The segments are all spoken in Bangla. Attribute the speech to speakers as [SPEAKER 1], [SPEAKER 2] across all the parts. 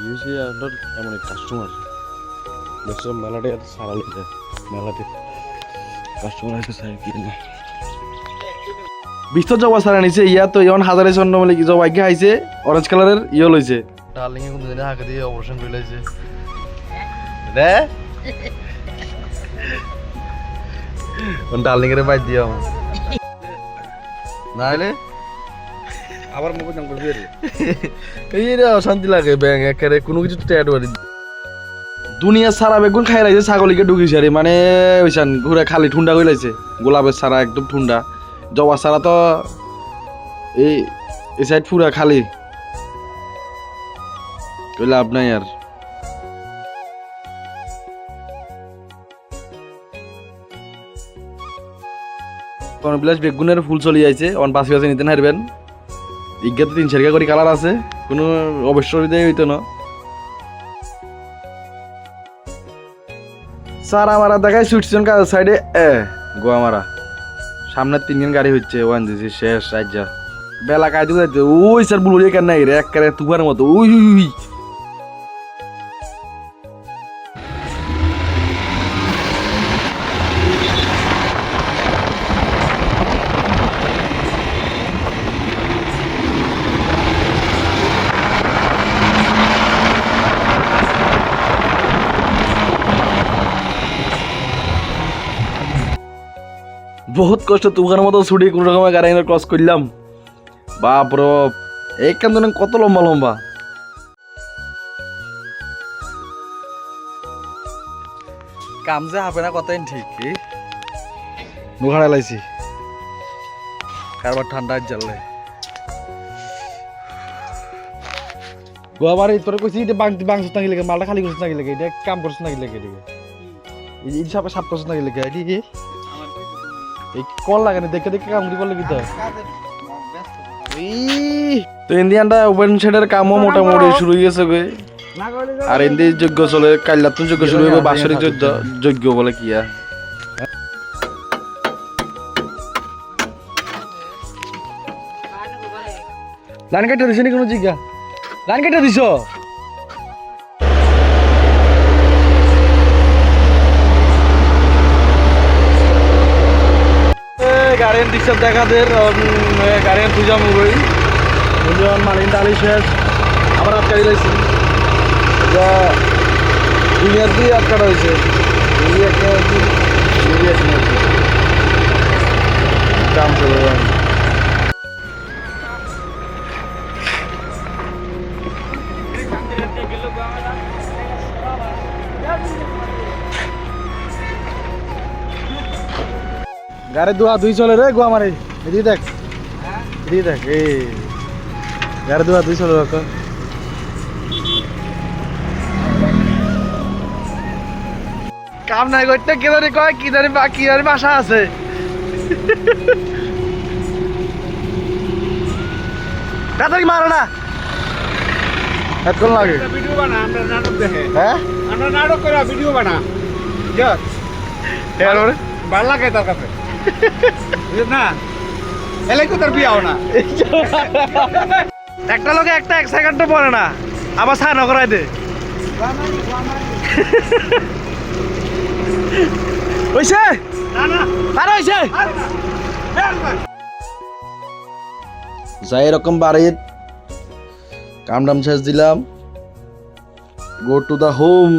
[SPEAKER 1] ইউসি আন্ডার এমন এক কাস্টমার দেখছো মেলাতে সারা লিখে মেলাতে কাস্টমার আছে সাই কি না বিস্তর জবা সারা নিছে ইয়া তো ইয়ন হাজারে স্বর্ণ বলে কি জবা আগে আইছে অরেঞ্জ কালারের ইয়ে লইছে ডার্লিং এ কোন দিন হাকে দিয়ে অপারেশন করে লাইছে রে কোন ডার্লিং এর বাই দিও নাইলে আবার মুখ জাম করবি রে এই রে শান্তি লাগে ব্যাং একারে কোনো কিছু ট্যাড বাড়ি দুনিয়া সারা বেগুন খাই রাইছে ছাগলিকে ঢুকিছে রে মানে ওইসান ঘুরে খালি ঠুন্ডা হই লাইছে গোলাপের সারা একদম ঠুন্ডা জবা সারা তো এই সাইড পুরা খালি কই লাভ নাই আর কোন বিলাস বেগুনের ফুল চলে যাইছে অন পাশে পাশে নিতে হারবেন ইজ্ঞাতে 3 টাকা করে কালার আছে কোনো অবশ্যই দেই হইতো না সারা মারা দেখায় সুইটসন কাজ সাইডে গোয়া মারা সামনে 3 জন গাড়ি হচ্ছে ওয়ান দিছি শেষ রাজ্জা বেলা কাইতে যাইতে ওই স্যার বুলুরি কেন নাই রে একবারে তুফানের মতো ওই বহুত কষ্ট তুফানের মতো ছুটি কোন রকমের গাড়ি ক্রস করলাম বাপ রে এই কান কত লম্বা লম্বা কাম যে হবে না কতদিন ঠিক নুখাড়া লাইছি কারবার ঠান্ডা জ্বালে গোয়াবারে তোরে কইছি এটা বাংস নাকি লাগে মালটা খালি করছ নাকি লাগে এটা কাম করছ নাকি লাগে এদিকে এই সাপে সাপ করছ নাকি লাগে এদিকে এই কল লাগে না দেখে দেখে কাম করলে কি তো ইন্ডিয়ানটা ওপেন শেডের কামও মোটামুটি শুরু হয়ে গেছে গে আর ইন্দি যজ্ঞ চলে কাইলা তো যজ্ঞ শুরু হবে বাৎসরিক যজ্ঞ বলে কি আর লাইন কেটে দিছ নি কোনো জিজ্ঞা লাইন কেটে দিছ গাড়ির দিক দেখাদের গাড়ির পূজা মুগই দুজন মালিন ডালি শেষ আবার আটকাই লাইছি দুনিয়ার দিয়ে আটকাটা হয়েছে কাম চলে গাড়ি ধোয়া দুই চলে রে গোয়া মারে এদিকে দেখ এই গাড়ি ধোয়া দুই চলে রাখ কাম নাই করতে কি জানি কয় কি জানি বাসা আছে তাড়াতাড়ি মারো না এতক্ষণ লাগে ভিডিও বানা আমরা নাটক দেখে হ্যাঁ আমরা নাটক করে ভিডিও বানা যত এর ভালো লাগে তার কাছে না এলাই কোথার বিয়াও না একটা লোকে একটা 1 সেকেন্ডও পরে না আবার সান করাই দে হইছে না না আর হইছে যাই এরকম বাড়ির কামডাম শেষ দিলাম গো টু দা হোম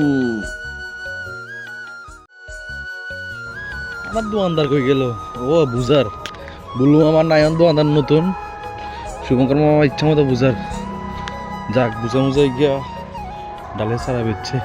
[SPEAKER 1] আমার দোকানদার কই গেল ও বুঝার বললু আমার নায়ন দোকানদার নতুন শুভঙ্কর মামা ইচ্ছা মতো বুঝার যাক বুঝা মুজাই গিয়া ডালে সারা বেচছে